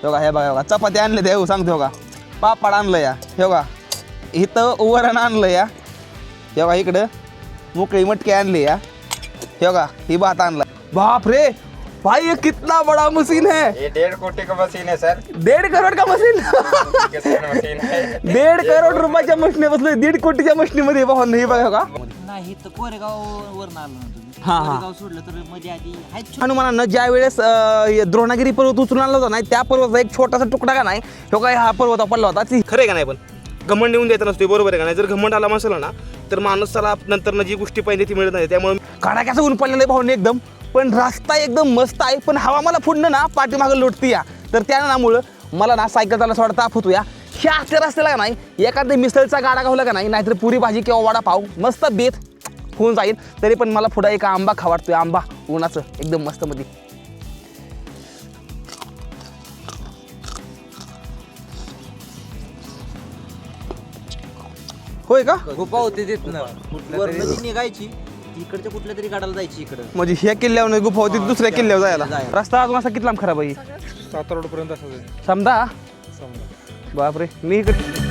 हे बघा चपाती आणले ते सांगतो का पापड आणलं या हे बघा इथं वरण आणलं या हे बघा इकडं मोकळी मटकी आणली या हे बघा ही भात आणला बाप रे भाई ये कितना बड़ा मशीन है ये 1.5 कोटी का मशीन है सर 1.5 करोड का मशीन मशीन है 1.5 करोड रुपयाच्या मशीन बसलोय 1.5 कोटीच्या मशीनमध्ये पाहून हे बघा का नाही तर कोरेगाव वरून आलो ना तुम्ही हा, हा. कोरेगाव सोडलं तर मध्ये आधी आहेत हनुमानानं ज्या वेळेस द्रोणागिरी पर्वत उचलून आणला होता नाही त्या पर्वताचा एक छोटासा तुकडा का नाही तो काय हा पर्वत पडला होता ती खरं आहे का नाही पण घमंड येऊन द्यायचं नसतो बरोबर आहे का नाही जर घमंड आला नसला ना तर माणूस त्याला नंतर जी गोष्टी पाहिजे ती मिळत नाही त्यामुळे कडाक्याचं ऊन पडलेलं आहे भाऊने एकदम पण रस्ता एकदम मस्त आहे पण हवा मला फुडणं ना पाठीमागं लोटती या तर त्यामुळं मला ना सायकल चालला थोडा ताप होतो या ह्या असल्या रस्त्याला का नाही एखाद्या मिसळचा गाडा गावला का नाही नाहीतर पुरी भाजी किंवा वडापाव मस्त बेत होऊन जाईल तरी पण मला पुढे एक आंबा खावाडतोय आंबा उन्हाचं एकदम मस्त मध्ये होय का गुफा होती तिथनं वरनं जी निघायची इकडच्या कुठल्या तरी गाडाला जायची इकडं म्हणजे ह्या किल्ल्यावर गुफा होती दुसऱ्या किल्ल्यावर जायला रस्ता अजून असा किती लांब खराब आहे 7 रोड पर्यंत समजा बापरे मी इकडे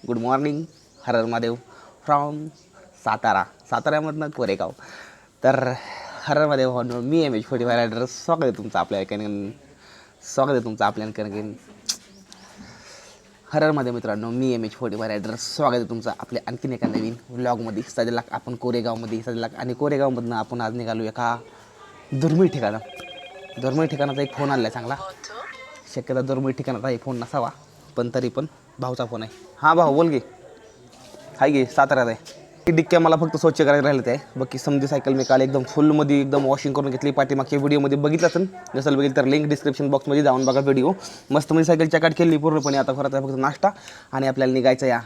गुड मॉर्निंग हर हर महादेव फ्रॉम साताऱ्यामधनं कोरेगाव तर हर हर महादेव मी MH45 रायडर स्वागत आहे तुमचं आपल्या हर हर महादेव मित्रांनो मी MH45 रायडर स्वागत आहे तुमचं आपल्या आणखीन एका नवीन व्लॉगमध्ये सध्याला आपण कोरेगावमध्ये आणि कोरेगावमधनं आपण आज निघालो एका दुर्मिळ ठिकाणाचा एक फोन आला आहे चांगला शक्यता दुर्मिळ ठिकाणाचा एक फोन नसावा पण तरी पण भाऊचा फोन आहे हां भाऊ बोल गे हाय गे साताऱ्यात आहे डिक्क्या मला फक्त स्वच्छ करायला राहिलं ते बघ की समजी सायकल मी काल एकदम फुलमध्ये एकदम वॉशिंग करून घेतली पाठीमागच्या व्हिडिओमध्ये बघितलं तर नसेल बघितलं तर लिंक डिस्क्रिप्शन बॉक्समध्ये जाऊन बघा व्हिडिओ मस्त म्हणजे सायकल चकाट केली पूर्णपणे आता परत फक्त नाश्ता आणि आपल्याला निघायचं या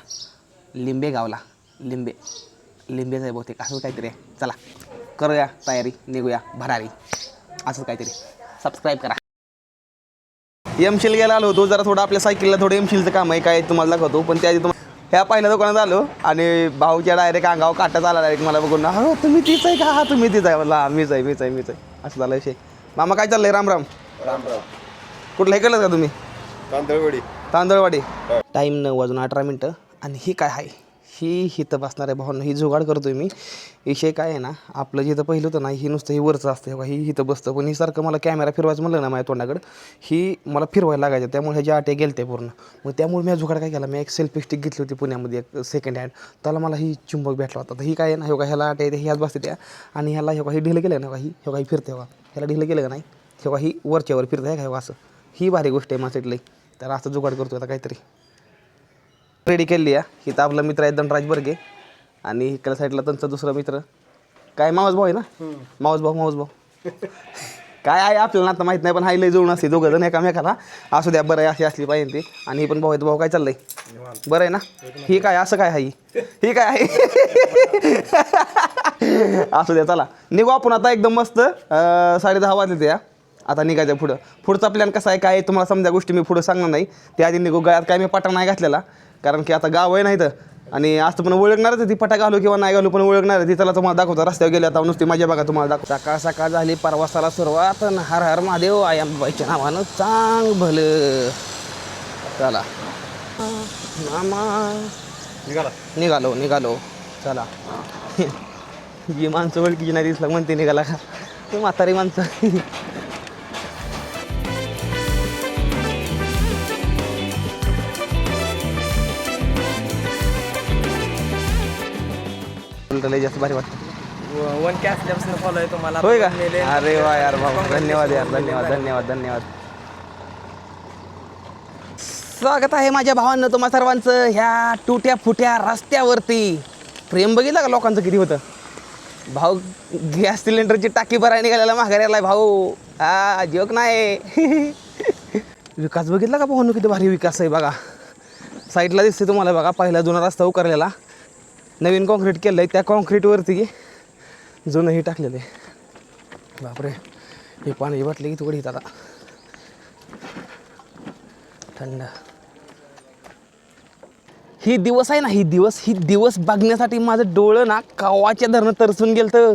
लिंबे गावला लिंबेचं आहे बहुतेक असं काहीतरी आहे चला करूया तयारी निघूया भरारी असं काहीतरी सबस्क्राईब करा एमशील गेला आलो होतो जरा थोडं आपल्या सायकलला थोडं एमशीलचं काम आहे काय तुम्हाला दाखवतो पण त्याआधी तुम्हाला ह्या पहिल्या दुकानात आलो आणि भाऊच्या डायरेक्ट अंगावर काटाच आला डायरेक्ट मला बघून हो तुम्ही तीच आहे का हा तुम्ही तीच आहे मला मीच आहे असं झालं विषय मामा काय चाललंय राम कुठलं हे केलं का तुम्ही तांदळवाडी टाईम 9:18 आणि ही काय आहे ही इथं बसणार आहे भाऊंना ही जुगाड करतोय मी विषय काय आहे ना आपलं जिथं पहिलं होतं ना ही नुसतं ही वरचं असतं ही इथं बसतं पण ही सारखं मला कॅमेरा फिरवायचं म्हणलं ना माझ्या तोंडाकडं ही मला फिरवायला लागायचं त्यामुळे ह्याच्या आटे गेलते पूर्ण मग त्यामुळे मी जुगाड काय केला मी एक सेल्फी स्टिक घेतली होती पुण्यामध्ये एक सेकंड हँड त्याला मला ही चुंबक भेटला होता तर ही काय आहे ना ह्याला आटे ह्याच बसते त्या आणि ह्याला ही ढिलं केलं ना ही फिरते ह्याला ढिलं केलं का नाही ही वरच्यावर फिरते का असं ही भारी गोष्ट आहे माझ्यासाठी तर असं जुगाड करतो आता काहीतरी रेडी केली आहे इथं आपला मित्र आहे धनराज बर्गे आणि इकडल्या साईडला त्यांचा दुसरा मित्र काय मावस भाऊ आहे ना मावस भाऊ काय आहे आपल्याला आता माहीत नाही पण हाय लय जुळून असते दोघं जण एकामेकाला असू द्या बरं आहे अशी असली पाहिजे ती आणि ही पण भाऊ आहे भाऊ काय चाललंय बरं आहे ना ही काय असं काय आहे ही काय आहे असू द्या चला निघू आपण आता एकदम मस्त 10:30 वाजले त्या आता निघायचं पुढचा प्लॅन कसा आहे काय तुम्हाला समजा गोष्टी मी पुढं सांगणार नाही त्याआधी निघू गळ्यात काय मी पटा नाही घातलेला कारण की आता गाव आहे नाही तर आणि आज तर पण ओळखणारच ती पटा घालू किंवा नाही घालू पण ओळखणार ती त्याला तुम्हाला दाखवतो रस्त्यावर गेले आता नुसती माझ्या बघा तुम्हाला दाखव सकाळ झाली प्रवासाला सुरुवात हर हर महादेव आयांबाईच्या नावानं चांग भलं चला मामा निघालो चला जी माणसं ओळखीची नाही दिसला म्हणते निघाला का ते म्हातारी माणसं जास्त भारी वाटतं 1K असल्यापासून फॉलो आहे तुम्हाला होय का अरे वा यार भाऊ धन्यवाद स्वागत आहे माझ्या भावांना तुम्हा सर्वांचं ह्या तुट्या फुट्या रस्त्यावरती प्रेम बघितलं का लोकांचं किती होतं भाऊ गॅस सिलेंडरची टाकी भरायला निघालेला माघाऱ्याला भाऊ हा जोक नाही विकास बघितला का भाऊ किती भारी विकास आहे बघा साईडला दिसते तुम्हाला बघा पहिला जुना रस्ता उकारलेला नवीन कॉन्क्रीट केलं आहे त्या कॉन्क्रीटवरती जुनंही टाकलेलं आहे बापरे हे पाणी वाटले की तुकडे आता थंड ही दिवस आहे ना, ही दिवस बघण्यासाठी माझं डोळं ना कवाच्या धरणं तरसून गेलं. तर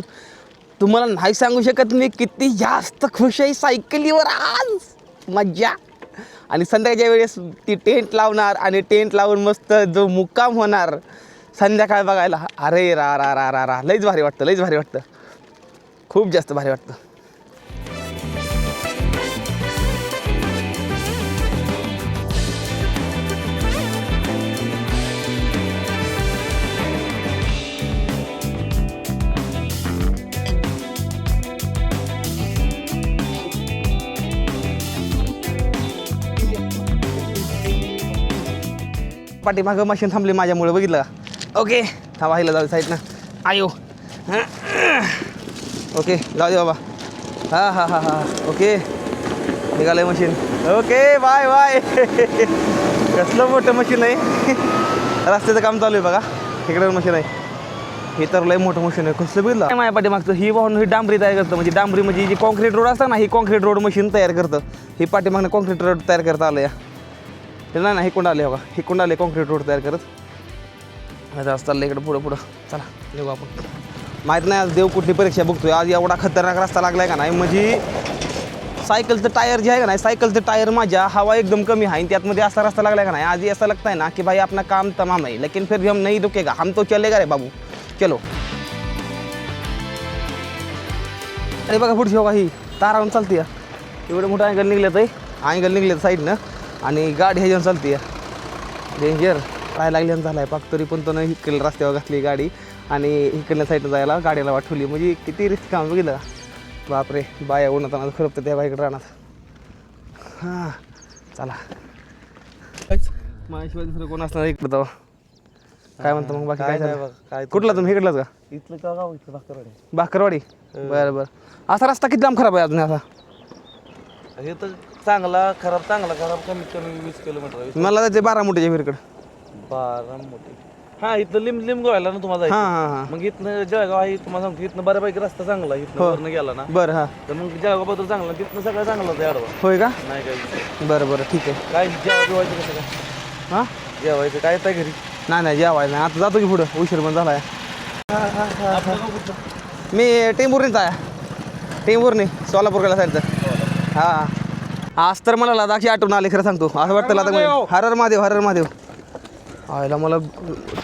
तुम्हाला नाही सांगू शकत मी किती जास्त खुश आहे. सायकलीवर आज मज्जा. आणि संध्याकाळच्या वेळेस ती टेंट लावणार आणि टेंट लावून मस्त जो मुक्काम होणार संध्याकाळ बघायला, अरे रा रा रा रा रा लईच भारी वाटतं, लईच भारी वाटतं, खूप जास्त भारी वाटतं. पाठीमागं मशीन थांबली माझ्यामुळे, बघितलं का? ओके थांबा, हिला जाऊ साईडनं. आयो ओके जाऊ दे बाबा. हां हां हां हां ओके निघालं मशीन. Okay bye bye. कसलं मोठं मशीन आहे. रस्त्याचं काम चालू आहे बघा, इकडे मशीन आहे. हे तर लय मोठं मशीन आहे. कसलं बघितलं माझ्या पाठीमागचं. ही वाहून ही डांबरी तयार करतं, म्हणजे डांबरी म्हणजे जी कॉन्क्रीट रोड असतात ना, ही कॉन्क्रीट रोड मशीन तयार करतं. ही पाठीमागनं कॉन्क्रीट रोड तयार करता आलं या. नाही हे कोण आले बघा, हे कोण आले कॉन्क्रीट रोड तयार करत. आता असं चाललं इकडं पुढं पुढं. चला निघू आपण. माहीत नाही आज देव कुठली परीक्षा बघतोय. आज एवढा खतरनाक रस्ता लागलाय का नाही, म्हणजे सायकलचं टायर जे आहे का नाही, सायकलचं टायर माझ्या हवा एकदम कमी आहे, त्यातमध्ये असा रस्ता लागलाय का नाही. आज ऐसा लगता है ना कि भाई अपना काम तमाम है, लेकिन फिर भी हम नहीं रुकेगा, हम तो चलेगा रे बाबू, चलो. अरे बघा पुढची बघा, ही तारावून चालते या. एवढं मोठं अँगल निघलं आहे, अँगल निघलं साईडनं, आणि गाडी ह्याच्यावर चालते या. डेंजर काय लागल्यानं झाला आहे पाक. तरी पण तो नाही इकडल्या रस्त्यावर घातली गाडी आणि इकडल्या साईडला जायला गाडीला वाटवली. म्हणजे किती रिस्क काम बघितलं. बापरे बाया उन्हाताना खरबतं त्या बाईकडे राहणार. हां चला माझ्याशिवाय दुसरं कोण असणार इकडं तेव्हा. काय म्हणतो मग बाकी काय झालं? काय कुठला तुम्ही इकडलाच का? इथलं का गाव इथलं भाकरवाडी. भाकरवाडी. बरं बरं. असा रस्ता किती लांब खराब आहे अजून असा? हे तर चांगला खराब कमीत कमी 20 किलोमीटर. मला जायचं 12 मोठ्याच्या विरकडं. 12 मोठे. हा इथलं लिंब गोव्याला ना तुम्हाला हां जायचं. हां हां मग इथनं जळगाव आहे, तुम्हाला सांगतो इथनं बऱ्यापैकी रस्ता चांगला आहे. इथनं वरनं गेला ना बरं. हां तर मग जळगाव बद्दल चांगला, तिथनं सगळं चांगलं होतं अडवा. होय का? नाही काय बरं बरं ठीक आहे. काय जेवायचं कसं काय हां जेवायचं काय येतं घरी. नाही जेवायचं नाही, आता जातो की पुढं, उशीर पण झाला आहे. मी टेंभुर्णीचा आहे, टेंभुर्णी सोलापूरकडल्या साईडचं. हां आज तर मला लडाखची आठवण आली खरं सांगतो. असं वाटतं लडाख. हरर महादेव. आयला मला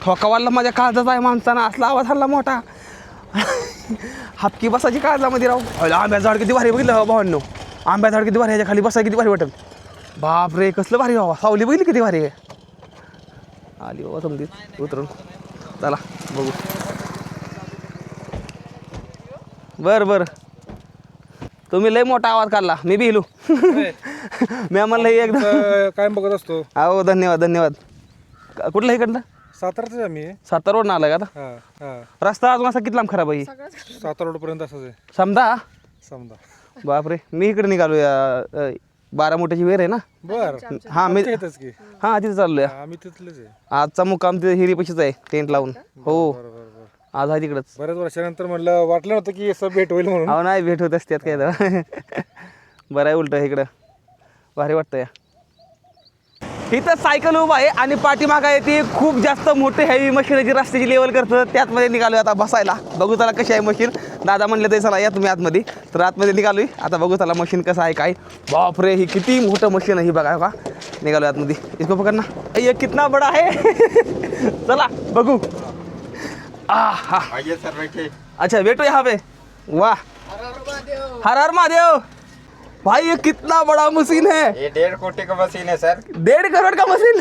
ठोकावाला माझ्या काळजात आहे माणसानं, असला आवाज हल्ला मोठा. हापकी बसायची काळजामध्ये राहू. आंब्या झाड किती भारी बघितलं भावांनो. आंब्या झाड किती भारी, ह्याच्या खाली बसाय किती भारी वाटेल. बापरे कसलं भारी बाबा. सावली बघितली किती भारी आहे. आली बाबा समजत उतरून. चला बघू. बरं तुम्ही लय मोठा आवाज काढला, मी बी हिलू. मी म्हणलं एकदम काय बघत असतो. हो धन्यवाद. कुठलं इकडनं? साताराच आम्ही. सातारा रोड आला का आता? हां हां रस्ता अजून असा किती लांब खराब आहे? सातारा रोडपर्यंत असंच आहे समजा. बापरे. मी इकडे निघालो या 12 मोठ्याची वेर आहे ना. बरं हां मी येतच की. हां तिथे चाललोय. आम्ही तिथलेच आहे. आजचा मुक्काम तिथे हिरीपाशीच आहे, टेंट लावून. हो बरं आज आहे तिकडंच. बऱ्याच वर्षानंतर म्हणलं, वाटलं नव्हतं की असं भेट होईल म्हणून. हो नाही भेट होत असतात काय तर. बरं आहे उलटं इकडं भारी वाटतं या. इथं सायकल उभा आहे आणि पाठीमागं आहे ती खूप जास्त मोठी हेवी मशीन आहे जी रस्त्याची लेवल करतं. त्यातमध्ये निघालो आता बसायला. बघू त्याला कशी आहे मशीन. दादा म्हणले ते चला या तुम्ही आतमध्ये, तर आतमध्ये निघालोय आता. बघू त्याला मशीन कसं आहे काय. बापरे ही किती मोठं मशीन आहे ही बघा का. निघालो आतमध्ये. इसको पकडना, ये कितना बडा है. चला बघू. हा आइए सर बैठे. अच्छा बैठो यहाँ पे. वाह हर हर महादेव. भाई ये कितना बड़ा मशीन है. ये 1.5 कोटी का मशीन है सर. 1.5 करोड का मशीन.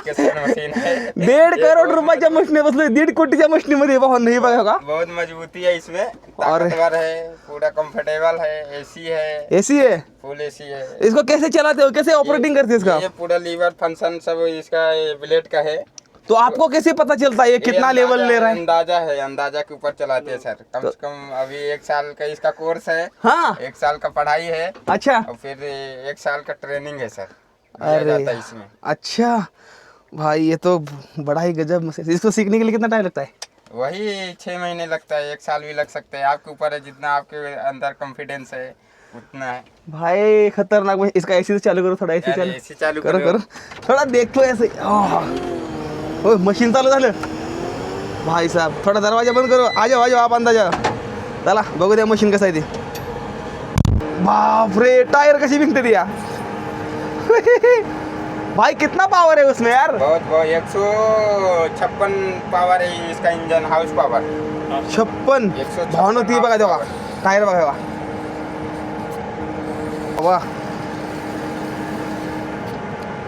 किसान मशीन है. 1.5 करोड रुपयाच्या मशीन बसलोय. 1.5 कोटीच्या मशीनमध्ये पाहून नाही बघा का. बहुत मजबूती है इसमें. ताकतवर है, पूरा कंफर्टेबल है, एसी है, एसी है. फुल एसी है. इसको कैसे चलाते हो, कैसे ऑपरेटिंग करते हो इसका? ये पूरा लीवर फंक्शन सब इसका ब्लेड का है. तो आपको कैसे पता चलता है ये कितना ये लेवल ले रहा है? अंदाजा है, अंदाजा के ऊपर चलाते हैं सर. कम से कम अभी 1 साल का इसका कोर्स है. हाँ 1 साल का पढ़ाई है अच्छा. और फिर 1 साल का ट्रेनिंग है सर. अरे जाता है इसमें. अच्छा भाई ये तो बड़ा ही गजब मशीन. इसको सीखने के लिए कितना टाइम लगता है? वही 6 महीने लगता है, 1 साल भी लग सकता है. आपके ऊपर है जितना आपके अंदर कॉन्फिडेंस है. उतना है। भाई खतरनाक। मैं इसका एसी चालू करो, थोड़ा एसी यार, चालू AC चालू करो करो। करो थोड़ा देखतो ऐसे। ओ मशीन चालू झालं भाई साहब, थोडा दरवाजा बंद करो, आ जाओ आप अंदर जाओ। चला बघू द्या मशीन कसं आहे ते। बाप रे, टायर कशी विकते ती या भाई कितना पावर है उसमें यार। बहुत बहुत 156 पावर है इसका इंजन, हाउस पावर। 56 156 भावना ती बघा तेव्हा, टायर बघा तेव्हा। वाह,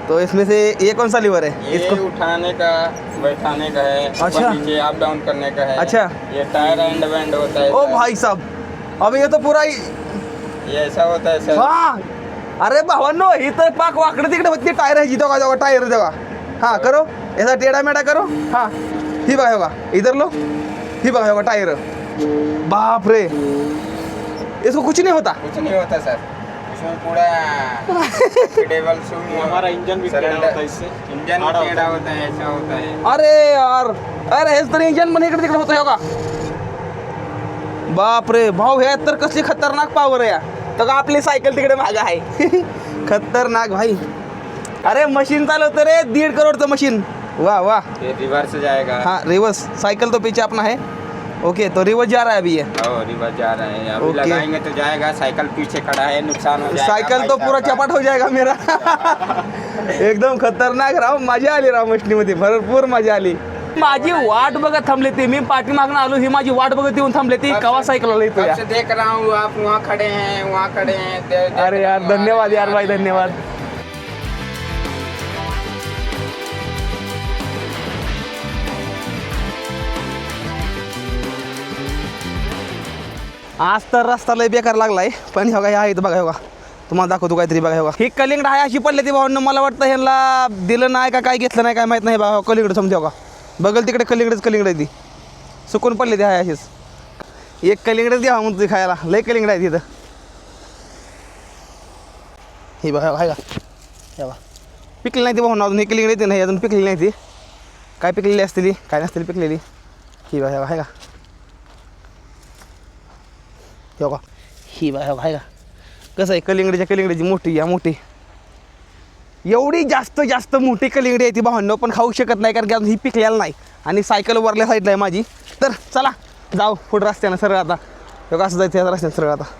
तो इसमें से ये कौन सा लीवर है? ये इसको उठाने का, बैठाने का है, अच्छा। ऊपर नीचे अप डाउन करने का है। अच्छा। ये टायर एंड बैंड होता है। ओ भाई साहब, अबे ये तो पूरा ही ये ऐसा होता है सर। हाँ। अरे भावांनो, ही तर पाक वाकडे तिकडे होती टायर आहे, तेव्हा तेव्हा टायर तेव्हा। हाँ करो ऐसा टेढ़ा मेढ़ा करो। हाँ ही बघा होगा, इधर लो, ही बघा होगा टायर। बाप रे, इसको कुछ नहीं होता। कुछ नहीं होता सर, इसमें पूरा कंफर्टेबल हमारा इंजन भी टेढ़ा होता है इससे। इंजन आड़ा होता टेढ़ा होता है, ऐसा होता है। अरे यार, अरे हेच तर इंजन पण इकडे तिकडे होतं का? बाप रे भाऊ, हे तर कसली खतरनाक पावर आहे या। तर का आपली सायकल तिकडे मागे आहे खतरनाक भाई। अरे मशीन चालवतं रे, 1.5 करोड़चं मशीन। वाह वाह। ये रिवर्स जाएगा। हाँ रिवर्स, साइकिल तो पीछे अपना है। ओके, तो रिवर्स जा रहा है अभी ये। और रिवर्स जा रहा है, अभी ओके। लगाएंगे तो जाएगा। साइकिल पीछे खड़ा है, नुकसान हो जाएगा। सायकल तो भाई पूरा साहब का। चपाट हो जाएगा मेरा एकदम खतरनाक राव, मजा आली राव मशनीमध्ये, भरपूर मजा आली। माझी वाट बघत थांबले ते, मी पाठीमागनं आलो, ही माझी वाट बघत येऊन थांबले ती, कवा सायकल येतो कब या। से देख रहा हूँ, आप वहाँ खड़े हैं, वहाँ खड़े हैं। अरे यार धन्यवाद यार भाई, धन्यवाद। आज तर रस्ता लय बेकार लागलाय, पण हे बघा हे आहे इथं बघा, हे बघा तुम्हाला दाखवतो काहीतरी बघा, हे बघा ही कलिंगड आहे अशी पडली ती भावांना। मला वाटतं ह्यांना दिलं नाही का काय घेतलं नाही काय माहित नाही बघा, कलिंगड समजा बघा, बघल तिकडे कलिंगड आहे ती, सुकून पडली ती आहे अशीच। एक कलिंगड द्यावा म्हणतो खायला, लय कलिंगड आहे तिथं। हे बघा आहे का, हे बघा पिकली नाही ती भावना अजून, ही कलिंगड येते नाही अजून, पिकलेली नाही ती, काय पिकलेली असते काय नसते पिकलेली। ही बघा आहे का, हे बघा ही बघा आहे का, कसं आहे कलिंगडीची मोठी या मोठी, एवढी जास्त मोठी कलिंगडी आहे ती भावांनो, पण खाऊ शकत नाही कारण की अजून ही पिकलेलं नाही, आणि सायकल वरल्या साईडला आहे माझी। तर चला जाऊ पुढं रस्त्यानं सरळ आता, हे असं जायचं या रस्त्यानं सरळ आता।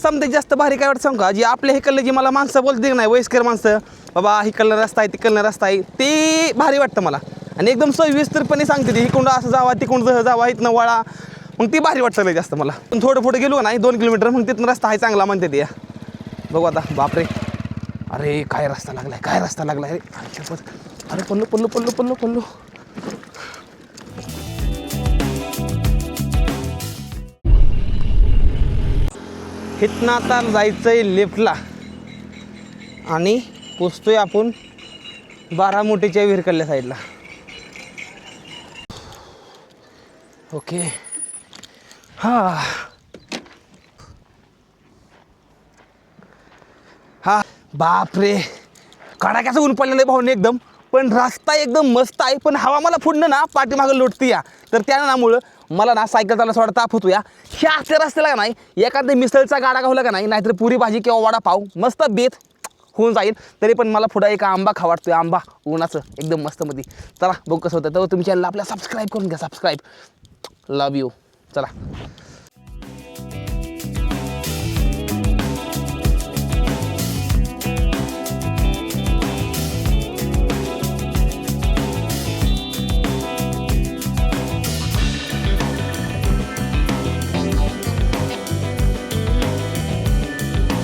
समजा जास्त भारी काय वाटतं सांगू का, जी आपल्या हिकडलं जी मला माणसं बोलते की नाही, वयस्कर माणसं, बाबा हिकडलं रस्ता आहे तिकडलं रस्ता आहे, ते भारी वाटतं मला, आणि एकदम सविस्तरपणे सांगते ती, हिकुंड असं जावा तिकुंड जावा इथनं वळा, मग ती भारी वाटतं लय जास्त मला। पण थोडं पुढे गेलो नाही 2 किलोमीटर, मग तिथून रस्ता आहे चांगला म्हणते ती, बघू आता। बापरे, अरे काय रस्ता लागलाय, काय रस्ता लागलाय रे, अरे पल्लू इथनं आता जायचंय लेफ्टला, आणि पोचतोय आपण बारामोटीच्या विरकल्ल्या साईडला। ओके, हा बापरे, कडाक्याचं ऊन पडलेलं आहे भाऊने एकदम, पण रस्ता एकदम मस्त आहे, पण हवा मला पुढनं ना पाठीमागं लोटते या, तर त्यामुळं मला ना सायकल चालवायला थोडा ताप होतो या। ह्या अख्ख्या रस्त्याला का नाही एखाद्या मिसळचा गाडा गावला का नाही, नाहीतर पुरी भाजी किंवा वडापाव मस्त बेत होऊन जाईल, तरी पण मला पुढं एक आंबा खावाटतोय, आंबा उन्हाचं एकदम मस्त मध्ये। चला बघू कसं होतं, तर तुम्ही चॅनलला आपल्या सबस्क्राईब करून घ्या, सबस्क्राईब, लव यू। चला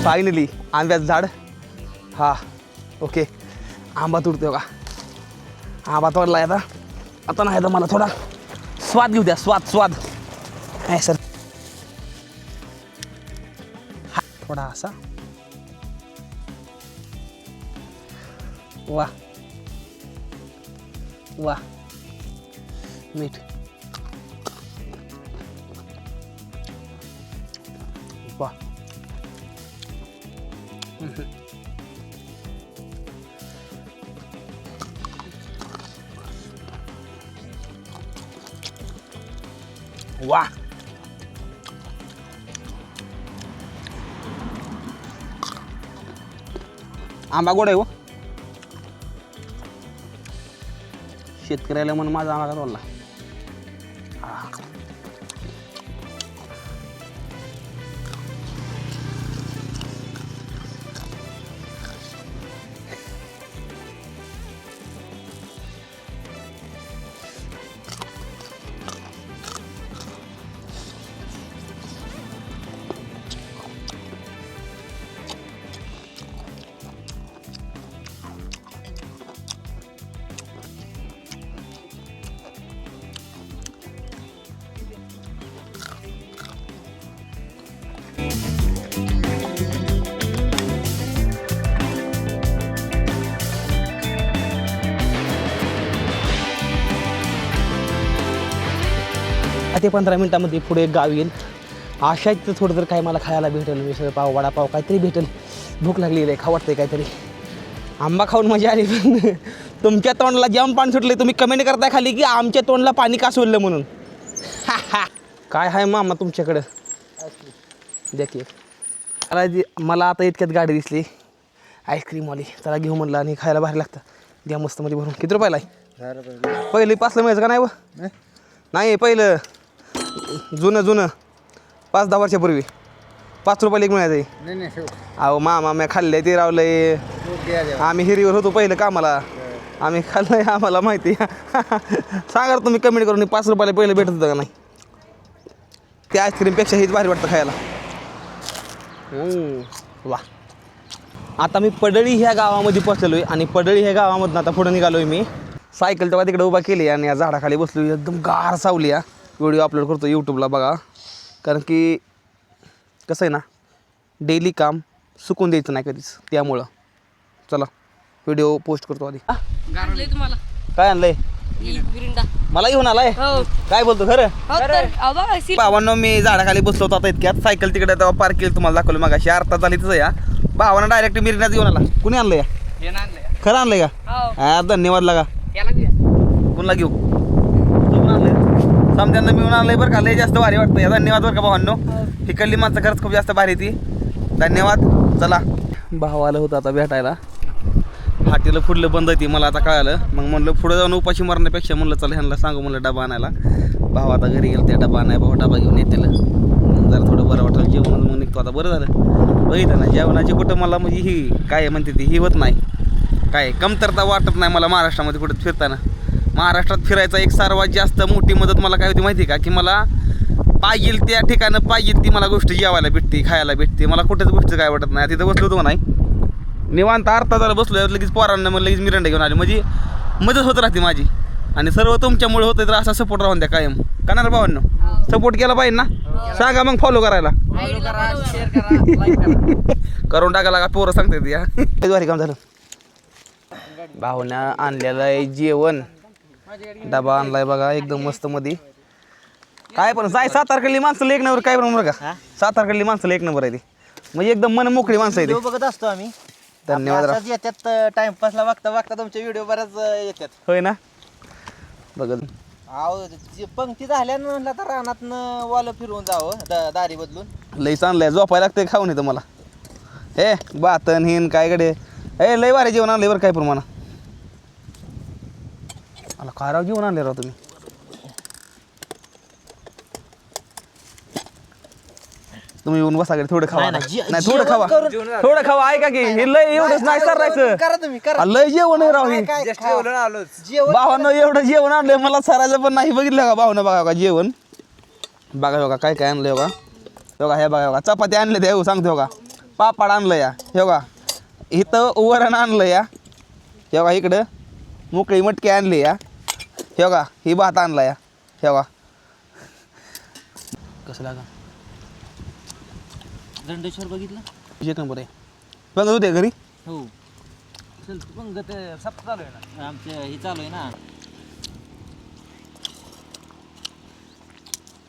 फायनली आंब्याचं झाड, हा ओके, आंबा तुटतो का, आंबा तोडला आता, आता नाही तर मला थोडा स्वाद घेऊ द्या, स्वाद आहे सर, हा थोडा असा, वा वा मीठ वा वा आंबा गोड आहे हो शेतकऱ्याला म्हणून माझा आंबा का बोलला ते 15 मिनिटामध्ये पुढे एक गाव येईल आशा आहे थोडं तर काय मला खायला भेटेल मिसळ पाव वडापाव काहीतरी भेटेल भूक लागलेली आहे खाऊ वाटतंय काहीतरी आंबा खाऊन मजा आली पण तुमच्या तोंडला जाम पाणी सुटले तुम्ही कमेंट करताय खाली की आमच्या तोंडला पाणी का सोडलं म्हणून काय आहे मामा तुमच्याकडं देखील मला आता इतक्यात गाडी दिसली आईस्क्रीमवाली त्याला घेऊ म्हणलं आणि खायला भारी लागतं द्या मस्त मध्ये भरून किती रुपयाला आहे पहिली 5ला मिळायचं का नाही व नाही पहिलं जुनं 5-10 वर्षापूर्वी 5 रुपयाला एक मिळायचं अहो मामा मी खाल्ले ते रावलंय आम्ही हिरीवर होतो पहिलं कामाला आम्ही खाल्लंय आम्हाला माहिती सांगा तुम्ही कमेंट करून 5 रुपयाला पहिलं भेटत होतं का नाही त्या आईस्क्रीमपेक्षा हेच भारी वाटतं खायला वा आता मी पडळी ह्या गावामध्ये पोचलेलो आहे आणि पडळी ह्या गावामधून आता पुढे निघालो आहे मी सायकल तेव्हा तिकडे उभा केली आणि या झाडाखाली बसलो एकदम गार सावली या व्हिडिओ अपलोड करतो यूट्यूबला बघा कारण की कसं आहे ना डेली काम सुकून द्यायचं नाही कधीच त्यामुळं चला व्हिडिओ पोस्ट करतो आधी तुम्हाला काय आणलंय मिरिंडा मला घेऊन आलाय हो काय बोलतो खरं तर भावांनो मी झाडाखाली बसलो होतो आता इतक्यात सायकल तिकडे तेव्हा पार्क केली तुम्हाला दाखवलं मग अशी अर्धा झाली तिथं या भावानं डायरेक्ट मिरिंडाच घेऊन आला कुणी आणलं या खरं आणलंय का हा धन्यवाद लागा कोणला घेऊ तुम्ही आणलंय समजांना मिळून आणलंय बरं का लय जास्त भारी वाटतं या धन्यवाद बरं का भावांनो इकडली माणसं खरंच खूप जास्त भारी ती धन्यवाद चला भाव आलं होतं आता भेटायला फाटीला पुढलं बंद होती मला आता कळालं मग म्हणलं पुढं जाऊन उपाशी मारण्यापेक्षा म्हणलं चला ह्यांना सांगू म्हणलं डबा आणायला भाव आता घरी गेलं त्या डबा आणाय भाऊ डबा घेऊन येतील जरा थोडं बरं वाटलं जेवण मग निघतो आता बरं झालं बघितलं ना जेवणाची कुठं मला म्हणजे ही काय म्हणते ती ही होत नाही काय कमतरता वाटत नाही मला महाराष्ट्रामध्ये कुठं फिरताना महाराष्ट्रात फिरायचा एक सर्वात जास्त मोठी मदत मला काय होती माहिती का की मला पाहिजे त्या ठिकाणं पाहिजे ती मला गोष्ट जेवायला भेटते खायला भेटते मला कुठेच गोष्ट काय वाटत नाही तिथं बसलो होतो नाही निवांत अर्धा झाला बसलो लगेच पोरांना मग लगेच मिरंडा घेऊन आले म्हणजे मदत होत राहते माझी आणि सर्व तुमच्यामुळे होतं तर असा सपोर्ट राहून द्या कायम करणार भावांनो सपोर्ट केला पाहिजे ना सांगा मग फॉलो करायला करून टाकायला का पोरं सांगते ती हा काम झालं भावना आणलेलं आहे जेवण डबा आणलाय बघा एकदम मस्त मध्ये काय पण जाय 7 तारखेली माणसं एक नंबर काय पण बरं का 7 तारखेली माणसं एक नंबर आहे ती म्हणजे एकदम मन मोकळी माणसं आहे व्हिडिओ बघत असतो आम्ही धन्यवाद अशाच येतात टाइमपासला बघता तुमचे व्हिडिओ बऱ्याच येतात होय ना बघत अहो पंक्ती झाल्यानं म्हणलं तर रानातनं वालं फिरवून जावं दारी बदलून लई चांगलं झोपायला लागतंय खाऊन येतं मला हे बातन हिन काय कडे हे लई भारी जेवण आणलंय बरं काय प्रमाण मला खाराव जेवण आणले राव तुम्ही तुम्ही येऊन बसा थोडं खावा नाही थोडं खावा थोडं खावा ऐका की हे लय एवढंच नाही करायचं करा तुम्ही करा लय जेवण आहे राव हे जेवण भावानं एवढं जेवण आणलंय मला सरायचं पण नाही बघितलं का भावानं बघा का जेवण बघा बघा काय काय आणलंय बघा बघा हे बघा बघा चपाती आणले ते सांगतो का पापड आणलं या हे बघा इथं वरण आणलं या हे बघा इकडं मोकळी मटकी आणली या हे बघा ही भात आणला या हे बघा कसं लागा दंडेश्वर बघितलं एक नंबर आहे बघत होते घरी हो चल मग ते सप्त चालू आहे ना आमचं हे चालू आहे ना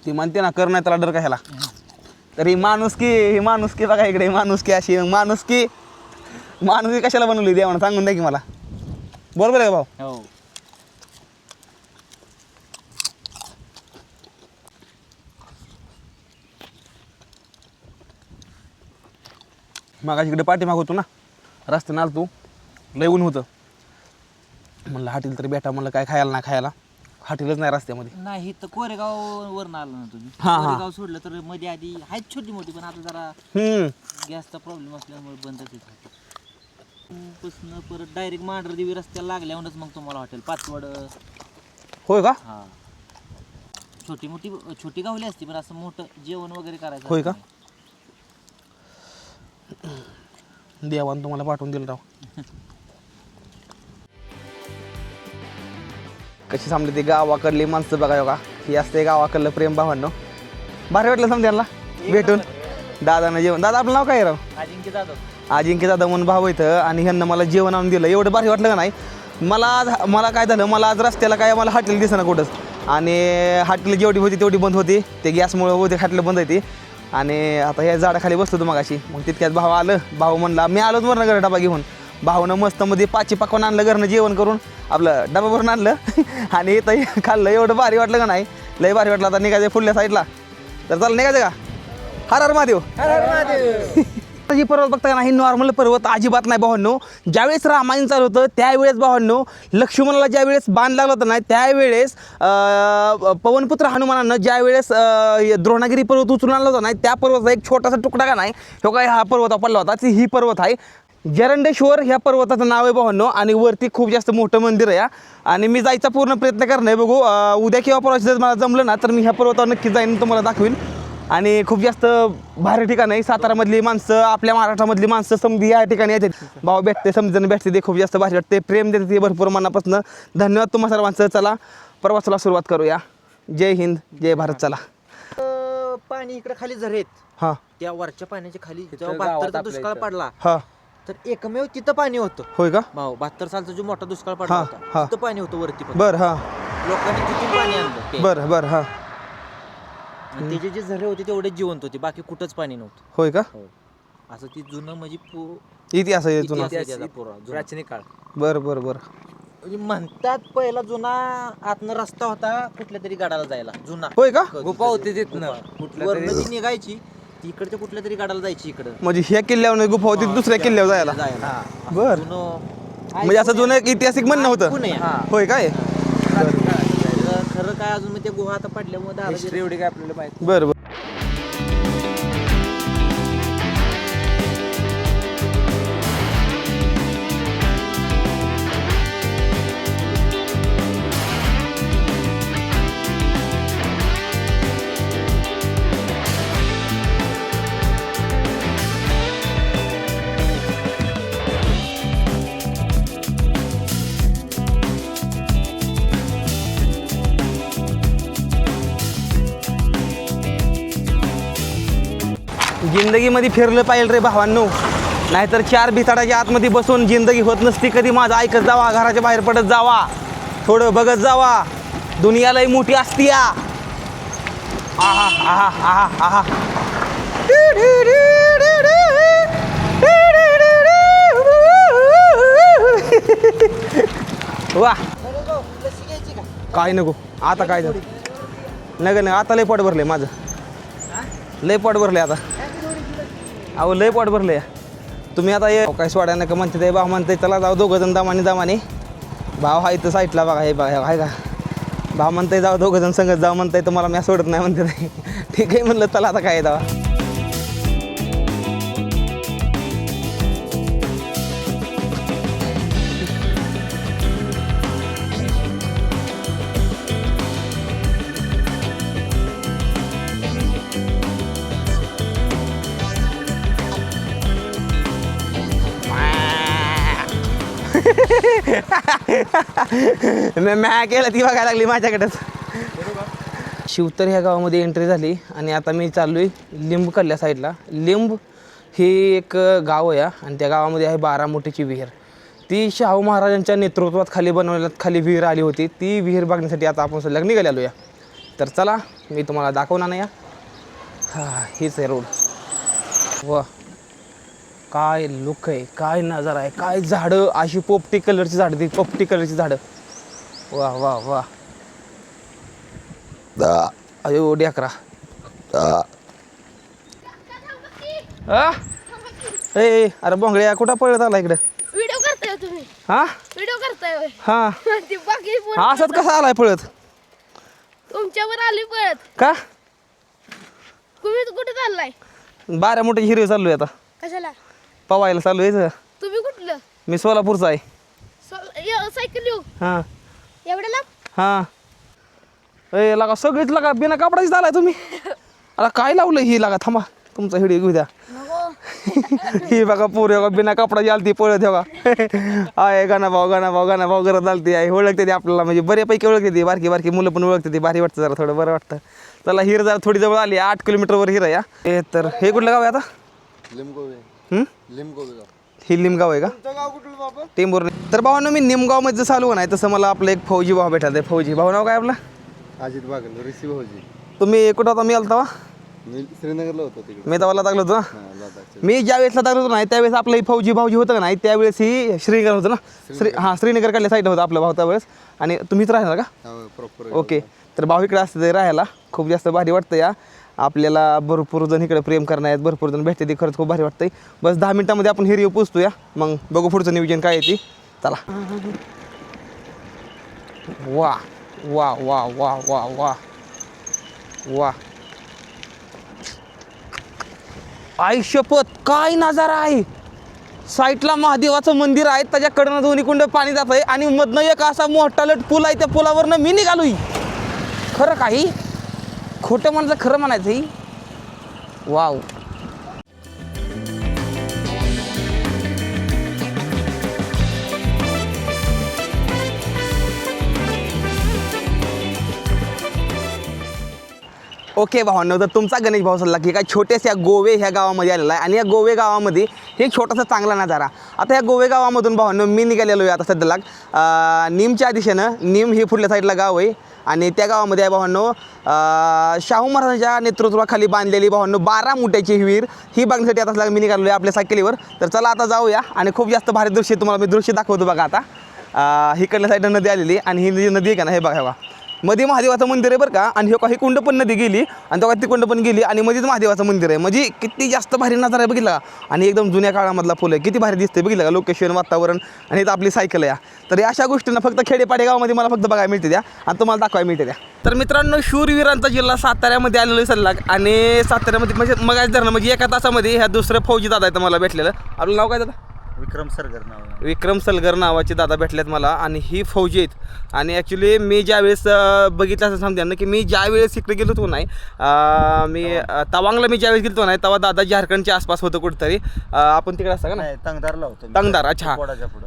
ती म्हणते ना कर नाही त्याला डर कशाला. तर ही माणुसकी बघा इकडे, माणुसकी अशी माणुसकी कशाला बनवली देवानं सांगून द्या की मला. बरोबर आहे का भाऊ? हो. मागाशी इकडे पाठीमाग होतो ना, रस्त्यानं आलो तू, लय ऊन होतं. म्हणलं हाटील तरी भेटा, म्हणलं काय खायला ना खायला, हाटीलच नाही रस्त्यामध्ये. नाही तर कोरेगाव वरून आलं ना तुम्ही. हा, हा. कोरेगाव सोडलं तर मध्ये आधी आहेत छोटी मोठी, पण आता जरा गॅसचा प्रॉब्लेम असल्यामुळे बंदच येत. पासून परत डायरेक्ट मांढरदेवी रस्त्याला लागल्यावरच मग तुम्हाला हॉटेल पाचवड. होय का? हा, छोटी गावली असती, पण असं मोठं जेवण वगैरे करायचं. होय का? देवानं तुम्हाला पाठवून दिलं राव. कशी थांबली ती गावाकडली माणसं बघा का. ही असते गावाकडलं प्रेम भावांनो. भारी वाटलं समजायला भेटून. दादानं जेवण, दादा आपलं नाव काय राव? अजिंक्य जाधव. अजिंक्य दादा म्हणून भाऊ इथं, आणि ह्यांना मला जेवण आणून दिलं. एवढं भारी वाटलं का नाही. मला काय झालं, मला आज रस्त्याला काय मला हॉटेल दिसेना कुठंच, आणि हॉटेल जेवढी होती तेवढी बंद होती. ते गॅसमुळे होते हॉटेल बंद होती. आणि आता या झाडाखाली बसलो होतो मगाशी. मग तितक्यात भाऊ आलं. भाऊ म्हणला मी आलोच वरनं घरं डबा घेऊन. भाऊनं मस्त मध्ये पाची पाकवून आणलं, घरनं जेवण करून आपलं डबा भरून आणलं आणि इथं खाल्लं. एवढं भारी वाटलं का नाही, लय भारी वाटलं. आता निघायचं पुढल्या साईडला, तर चाल निघायचं का. हर हर महादेव. ही पर्वत बघता का नाही, नॉर्मल पर्वत अजिबात नाही भावांनो. ज्यावेळेस रामायण चालू होतं त्यावेळेस भावांनो, लक्ष्मणाला ज्यावेळेस बाण लागला होता नाही त्यावेळेस पवनपुत्र हनुमानानं ज्यावेळेस द्रोणागिरी पर्वत उचलून आणला होता नाही, त्या पर्वताचा एक छोटासा तुकडा का नाही, हो काय हा पर्वत पडला होता. ती ही पर्वत आहे जरंडेश्वर, ह्या पर्वताचं नाव आहे भावांनो. आणि वरती खूप जास्त मोठं मंदिर आहे. आणि मी जायचा पूर्ण प्रयत्न करणार आहे. बघू उद्या किंवा परवा जर मला जमलं ना तर मी ह्या पर्वतावर नक्की जाईन, तुम्हाला दाखवीन. आणि खूप जास्त भारी ठिकाण आहे. सातारामधली माणसं, आपल्या महाराष्ट्रामधली माणसं समधी या ठिकाणी येतात. भाऊ भेटते, समजून भेटते, ते खूप जास्त भारी वाटते. प्रेम देते ते भरपूर मनापासून. धन्यवाद तुम्हा सर्वांचं. चला प्रवासाला सुरुवात करूया. जय हिंद, जय भारत. चला. पाणी इकडे खाली झरेत, हां त्या वरच्या पाण्याच्या खाली जेव्हा 72चा दुष्काळ पडला हां. तर एकमेव तिथं पाणी होतं. होय का? भाऊ 72 सालचा जो मोठा दुष्काळ पडला हा, होता हा. तिथं पाणी होतं वरती. बरं. हां लोकांनी तिथून पाणी आणलं ते. बरं. हां. आणि त्याचे जे झरे होते तेवढे जिवंत होते, बाकी कुठंच पाणी नव्हतं. होय का? हो. असं ती जुनं म्हणजे इतिहास आहे जुना. इतिहास आहे त्याचा पुरा, प्राचीन काळ. बरं. म्हणजे म्हणतात पहिला जुना आतनं रस्ता होता कुठल्या तरी गडाला जायला, जुना होय का? गुफा होती तिथनं, वरनं जी निघायची ती इकडच्या कुठल्या तरी गडाला जायची इकडं. म्हणजे ह्या किल्ल्यावर गुफा होती, दुसऱ्या किल्ल्यावर जायला. बरं. जुनं म्हणजे असं जुनं एक ऐतिहासिक म्हणणं होतं. पुणे. होय काय? खरं काय अजून मग ते गुहा आता पडल्यामुळे एवढी काय आपल्याला माहिती. बरं. जिंदगीमध्ये फिरलं पाहिजे रे भावांनो, नाहीतर चार भिताडाच्या आतमध्ये बसून जिंदगी होत नसती कधी. माझं ऐकत जावा, घराच्या बाहेर पडत जावा, थोडं बघत जावा, दुनियालाही मोठी असती. आहा आहा आहा आहा. वा काय नको आता, काय झालं नाही, आता लय पोट भरलंय माझं, लय पोट भरले आता. अहो लय पोट भरले. तुम्ही आता ये काय सोडा नका म्हणते ते. भाव म्हणते चला जाऊ दोघं जण दामाने. भाव हा इथं साईटला बघा, हे बघा आहे का. भाव म्हणते जाऊ दोघं जण संगत जाऊ म्हणताय, तर मला मी सोडत नाही म्हणते ते. ठीक आहे म्हणलं चला आता काय जावा. मॅ केलं ती बघायला लागली माझ्याकडेच. शिवतर ह्या गावामध्ये एंट्री झाली आणि आता मी चाललो आहे लिंबकडल्या साईडला. लिंब हे एक गाव आहे आणि त्या गावामध्ये आहे बारामोटीची विहीर. ती शाहू महाराजांच्या नेतृत्वात खाली बनवण्यात खाली विहीर आली होती. ती विहीर बघण्यासाठी आता आपण सलग निघालेलो या. तर चला मी तुम्हाला दाखवणार नाही. हां हेच आहे रोड. वा काय लुक आहे, काय नजारा आहे, काय झाडं अशी पोपटी कलरची झाडं, ती पोपटी कलरची झाडं. वा वा वा अयो डेकरा. ए अरे बोंगळ्या कुठं पळत आला इकडं? व्हिडिओ करताय तुम्ही? हा व्हिडिओ करताय होय? हा ती बाकी पोरं असंच कसा आलाय पळत? तुमच्यावर आली पळत. का तुम्ही कुठे चाललाय? बारा मोठे हिरवे चाललोय आता, कशाला? पवायला चालू आहे. तुम्ही कुठलं? मी सोलापूरचा आहे. सायकल येऊ हां एवढ्या लांब? हां ए लगा सगळीच लगा बिना कापडाची झालाय तुम्ही. अरे काय लावलं ही लगा, थांबा तुमचा व्हिडिओ घेऊ द्या. ही बघा पोरी बघा बिना कपडाची आलती पळत हो का. आहे गाणा भाऊ करत आलती आहे. ओळखते ती आपल्याला, म्हणजे बऱ्यापैकी ओळखते ती. बारकी मुलं पण ओळखते ती. भारी वाटतं जरा, थोडं बरं वाटतं. चला हिर जरा थोडी जवळ आली, 8 किलोमीटरवर हिर आहे. हे तर हे कुठलं गाव आहे आता? ही लिमगाव आहे का? टेंभूर. तर भावांनो मी निमगावमध्ये जसं आलो नाही तसं मला आपलं एक फौजी भाऊ भेटला. ते फौजी भाऊ नाव काय आपलं? अजित बागल ऋषी भाऊजी. तुम्ही कुठं होता? मी आलता वा मी श्रीनगरला होतो तिकडे. मी तवाला लागलो होतो ना. लडाखच्या. मी ज्या वेळेसला लागलो होतो नाही त्यावेळेस आपलं ही फौजी भाऊजी होतं का नाही, त्यावेळेस ही श्रीनगर होतं ना. श्रीनगर कडल्या साईडला होतं आपलं भाऊ त्यावेळेस. आणि तुम्हीच राहणार का? प्रॉपर. ओके. तर भाऊ इकडे असतं ते राहायला, खूप जास्त भारी वाटतं. या आपल्याला भरपूर जण इकडे प्रेम करणार आहेत, भरपूर जण भेटते, ते खरंच खूप भारी वाटतंय. बस 10 मिनिटामध्ये आपण हिरिओ पोचतो या, मग बघू पुढचं नियोजन काय आहे ती. चला. वा वा वा वा वा वा वा आई शपथ काय नजारा आहे. साईडला महादेवाचं मंदिर आहे, त्याच्याकडनं दोन्ही कुंड पाणी जात आहे आणि मधनं एक असा मोठा लट पूल आहे. त्या पुलावरनं मी निघालोय. खरं काही खोटं म्हणायचं, खरं म्हणायचं ही. वाव. ओके भावांनो, तर तुमचा गणेश भाऊ सल्ला की काय छोट्याशा गोवे ह्या गावामध्ये आलेला आहे. आणि या गोवे गावामध्ये हे छोटासा चांगला नजारा. आता या गोवे गावामधून भावांनो मी निघालेलो आहे आता सध्याला नीमच्या दिशेनं. नीम हे पुढल्या साईडला गाव आहे आणि त्या गावामध्ये आहे भावांनो शाहू महाराजांच्या नेतृत्वाखाली बांधलेली भावांनो 12 मुठ्याची विहीर. ही बघण्यासाठी आता मी निघालो आहे आपल्या सायकलीवर. तर चला आता जाऊया आणि खूप जास्त भारी दृश्य तुम्हाला मी दृश्य दाखवतो बघा. आता हिकडल्या साईडनं नदी आलेली आणि ही नदी आहे का ना, हे बघा मध्ये महादेवाचं मंदिर आहे बरं का. आणि हे काही कुंड पण नदी गेली आणि तेव्हा ती कुंड पण गेली आणि मध्येच महादेवाचं मंदिर आहे. म्हणजे किती जास्त भारी नजारा आहे बघितला का. आणि एकदम जुन्या काळामधला फुल आहे, किती भारी दिसते बघितलं का. लोकेशन, वातावरण आणि इथं आपली सायकल आहे. तर अशा गोष्टींना फक्त खेडेपाडे गावामध्ये मला फक्त बघायला मिळते द्या आणि तुम्हाला दाखवायला मिळते द्या. तर मित्रांनो शूरवीरांचा जिल्हा साताऱ्यामध्ये आलेलो आहे सल्लाग. आणि साताऱ्यामध्ये म्हणजे मगाच धरणं म्हणजे एका तासामध्ये ह्या दुसरं फौजी दादा आहे मला भेटलेलं. आपलं नाव काय दादा? विक्रम सलगर नाव. विक्रम सलगर नावाचे दादा भेटलेत मला आणि ही फौजी आहेत. आणि ॲक्च्युली मी ज्यावेळेस बघितलं असं सांगते ना की मी ज्यावेळेस इकडे गेलो होतो नाही, मी तवांगला मी ज्यावेळेस गेलो नाही तेव्हा दादा झारखंडच्या आसपास होतं कुठंतरी. आपण तिकडे असता का ना? तंगदारला होतो. तंगदार. अच्छा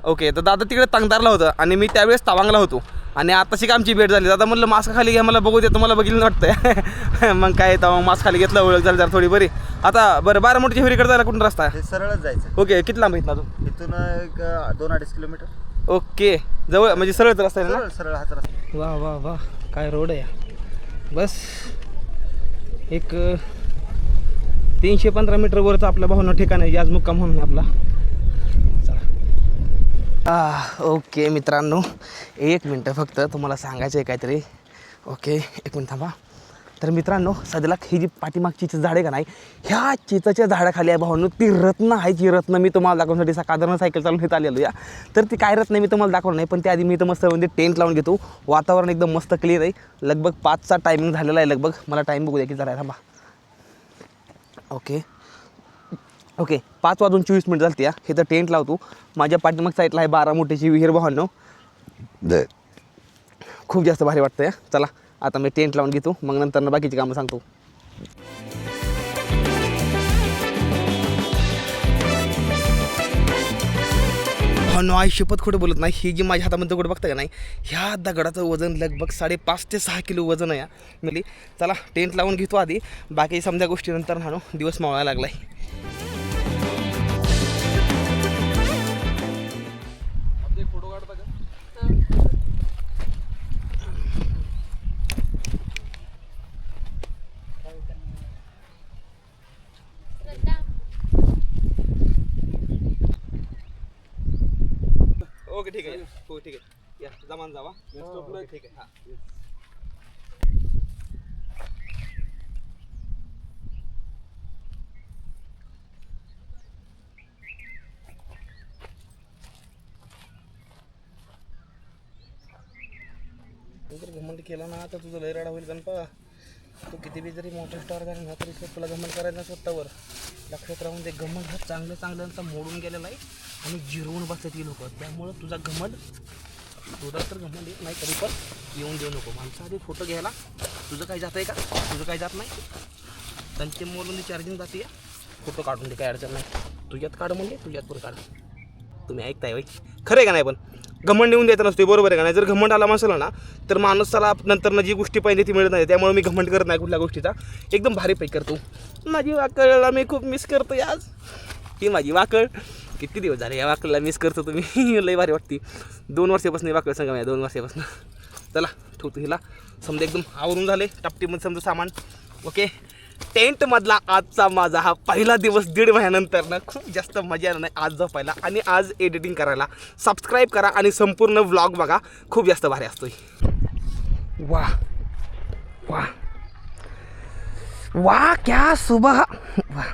ओके. तर दादा तिकडे तंगदारला होतं आणि मी त्यावेळेस तवांगला होतो. आणि आताशी का आमची भेट झाली. दादा म्हणलं मास्क खाली घ्या, मला बघू दे, तुम्हाला बघितलं वाटतंय. मग काय तर मास्क खाली घेतलं, ओळख झाली जरा थोडी बरी. आता बरं 12 मोठीच्या विहिरीकडे जायला कुठून रस्ता आहे? सरळच जायचं. ओके. किती लांब इथं? इथून एक 2-2.5 किलोमीटर. ओके. जवळ म्हणजे सरळच रस्ता आहे ना? सरळ हाच रस्ता. वा वा वा काय रोड आहे. बस एक 315 मीटरवरचं आपल्या भावना ठिकाण आहे आज मुक्काम म्हणून आपला. ओके मित्रांनो, 1 मिनटं फक्त तुम्हाला सांगायचं आहे काहीतरी. ओके 1 मिनिट थांबा. तर मित्रांनो सध्याला ही जी पाठीमागची झाड आहे का नाही, ह्या चिचाच्या झाडाखाली आहे भावांनो ती रत्न आहे. जी रत्न मी तुम्हाला दाखवण्यासाठी साधारण सायकल चालून इथं आलेलो या. तर ती काय रत्न मी तुम्हाला दाखवणार नाही, पण त्याआधी मी इथं मस्त म्हणजे टेंट लावून घेतो. वातावरण एकदम मस्त क्लिअर आहे. लगभग 5चा टायमिंग झालेला आहे. लगभग मला टाईम बघू द्या की जरा थांबा. ओके 5:24 झाली या. हे तर टेंट लावतो. माझ्या पाठीमाग साईडला आहे 12 मोठीची विहीर भावांनो. खूप जास्त भारी वाटतं या. चला आता मी टेंट लावून घेतो, मग नंतर बाकीची कामं सांगतो. भावांनो आई शपथ खोटं बोलत नाही. ही जी माझ्या हातामध्ये दगड बघता का नाही, ह्या दगडाचं वजन लगभग 5.5 ते 6 किलो वजन आहे या. म्हणजे चला टेंट लावून घेतो आधी, बाकी समजा गोष्टी नंतर हाणू. दिवस मावळायला लागला आहे. सामान जावा ठीक आहे. जर घमंड केला ना तर तुझं लय राडा होईल गणपा. तू किती बी जरी मोठा स्टार झाला ना तरी तुला घमंड करायचं स्वतःवर. लक्षात राहून ते घमंड हा चांगलं मोडून गेलेला आहे आणि जिरवून बसतात ती लोक. त्यामुळं तुझा घमंड तुझा तर घमंड येत नाही तरी पण येऊन देऊ नको. माणसा आधी फोटो घ्यायला तुझं काही जात आहे का? तुझं काही जात नाही. त्यांचे मोबाईलमध्ये चार्जिंग जाते फोटो काढून दे, काही अडचण नाही. तुझ्यात काढ म्हणजे तुझ्यात पण काढ. तुम्ही ऐकताय बाई खरं आहे का नाही? पण घमंड येऊन द्यायचं नसते बरोबर आहे का नाही? जर घमंड आला माणसाला ना तर माणसाला नंतर जी गोष्टी पाहिजे ती मिळत नाही. त्यामुळे मी घमंड करत नाही कुठल्या गोष्टीचा. एकदम भारी पैकी करतो. माझी वाकळला मी खूप मिस करतो आज. ही माझी वाकळ किती दिवस झाले या वाकळला मिस करतो तुम्ही. लई भारी वाटते. 2 वर्षापासून वाकळ सांगा माझ्या 2 वर्षापासून. चला ठेवतो हिला. समजा एकदम आवरून झाले टापटीमध्ये समजा सामान. ओके टेंटमधला आजचा माझा हा पहिला दिवस 1.5 महिन्यानंतर ना खूप जास्त मजा आला नाही आज झोपायला आणि आज एडिटिंग करायला. सबस्क्राईब करा आणि संपूर्ण व्लॉग बघा, खूप जास्त भारी असतोय. वाह वाह वाह क्या सुबह, वाह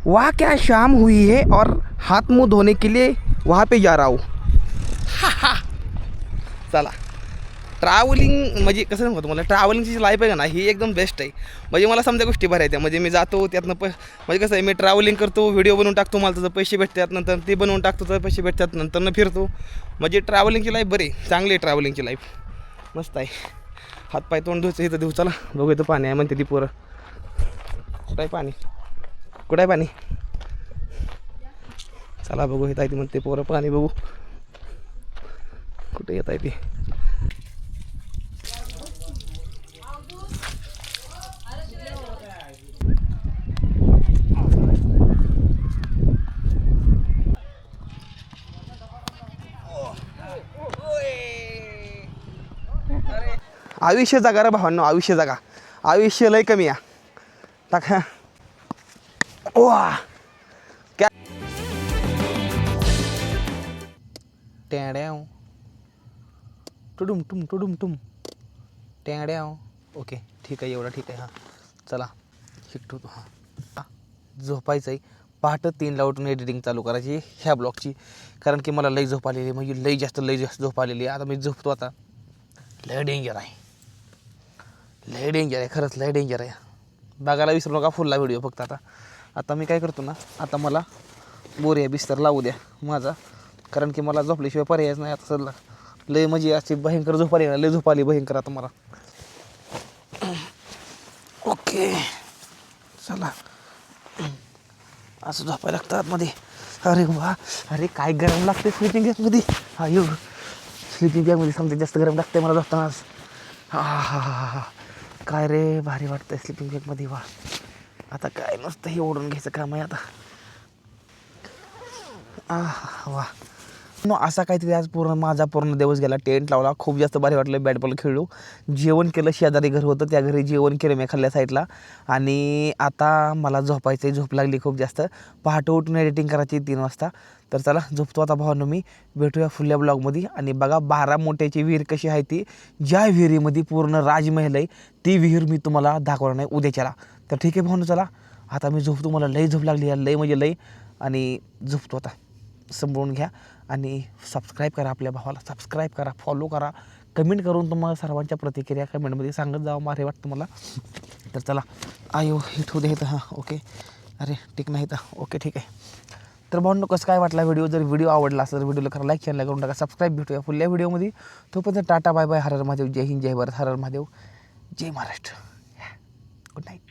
वाह क्या शाम हुई है और हाथ मुंह धोने के लिए वहाँ पे जा रहा हूँ. चला ट्रॅव्हलिंग म्हणजे कसं सांगतो तुम्हाला, ट्रॅव्हलिंगची लाईफ आहे का ना ही एकदम बेस्ट आहे. म्हणजे मला समजा गोष्टी बऱ्या आहेत. म्हणजे मी जातो त्यातनं म्हणजे कसं आहे, मी ट्रॅव्हलिंग करतो, व्हिडिओ बनवून टाकतो, मला त्याचं पैसे भेटतात, नंतर ते बनवून टाकतो तर पैसे भेटतात, नंतर फिरतो. म्हणजे ट्रॅव्हलिंगची लाईफ बरी चांगली आहे. ट्रॅव्हलिंगची लाईफ मस्त आहे. हातपाय तोंड धुवायचं इथं देऊ. चला बघू इथं पाणी आहे म्हणते ती पोरं. कुठं आहे पाणी? कुठं आहे पाणी? चला बघू इथं आहे ती म्हणते पोरं पाणी बघू कुठे येत आहे ती. आयुष्य जगा रे भावांनो, आयुष्य जगा. आयुष्य लय कमी आहे. टाका वा क्या टॅड्याव टुडुम टुम टॅड्याव. ओके ठीक आहे, एवढा ठीक आहे. हां चला शिकतो तो. हां झोपायचं आहे. पहाटे 3ला उठून एडिटिंग चालू करायची ह्या ब्लॉगची. कारण की मला लई झोप आलेली आहे. म्हणजे लई जास्त झोप आलेली आहे. आता मी झोपतो. आता लय डेंजर आहे, लय डेंजर आहे, खरंच लय डेंजर आहे. बघायला विसरू नका फुलला व्हिडिओ फक्त. आता मी काय करतो ना, आता मला बोरिया बिस्तर लावू द्या माझा. कारण की मला झोपल्याशिवाय पर्यायच नाही आता सध्या. लय म्हणजे अशी भयंकर झोप आली ना, लय झोप आली भयंकर आता मला. ओके चला असं झोपायला लागतं आतमध्ये. अरे वा, अरे काय गरम लागते स्लिपिंग बॅगमध्ये. हा येऊ स्लिपिंग बॅगमध्ये समजा जास्त गरम लागते मला झोपताना. हा हा हा हा काय रे भारी वाटतं स्लिपिंग बॅगमध्ये. वा आता काय नसतं हे ओढून घ्यायचं काम आहे आता. वा असा काहीतरी आज माझा पूर्ण दिवस गेला. टेंट लावला, खूप जास्त भारी वाटलं. बॅट बॉल खेळलो, जेवण केलं. शेजारी घर होतं त्या घरी जेवण केलं मी खाल्ल्या साईडला. आणि आता मला झोपायचं आहे. झोप लागली खूप जास्त. पहाटे उठून एडिटिंग करायची 3 वाजता. तर चला झोपतो आता भावांनो. मी भेटूया फुल्या ब्लॉगमध्ये. आणि बघा 12 मोठ्याची विहीर कशी आहे ती. ज्या विहिरीमध्ये पूर्ण राजमहल आहे ती विहीर मी तुम्हाला दाखवणार नाही उद्याच्याला. तर ठीक आहे भावांनो चला आता मी झोपतो. मला लई झोप लागली आहे, लई म्हणजे लई. आणि झोपतो आता. संभळून घ्या आणि सबस्क्राईब करा आपल्या भावाला. सबस्क्राईब करा, फॉलो करा, कमेंट करून तुम्हाला सर्वांच्या प्रतिक्रिया कमेंटमध्ये सांगत जावं मारे वाटतं मला. तर चला आयो हे ठेवू दे इथं. हां ओके अरे ठीक नाही तर ओके ठीक आहे. तर भावंनो कसं काय वाटला व्हिडिओ? जर व्हिडिओ आवडला असेल तर व्हिडिओला करा लाईक चॅनल करून टाका, सबस्क्राईब. भेटूया पुढल्या व्हिडिओमध्ये. तोपर्यंत टाटा बाय बाय. हर हर महादेव. जय हिंद जय भारत. हर हर महादेव. जय महाराष्ट्र. Good night.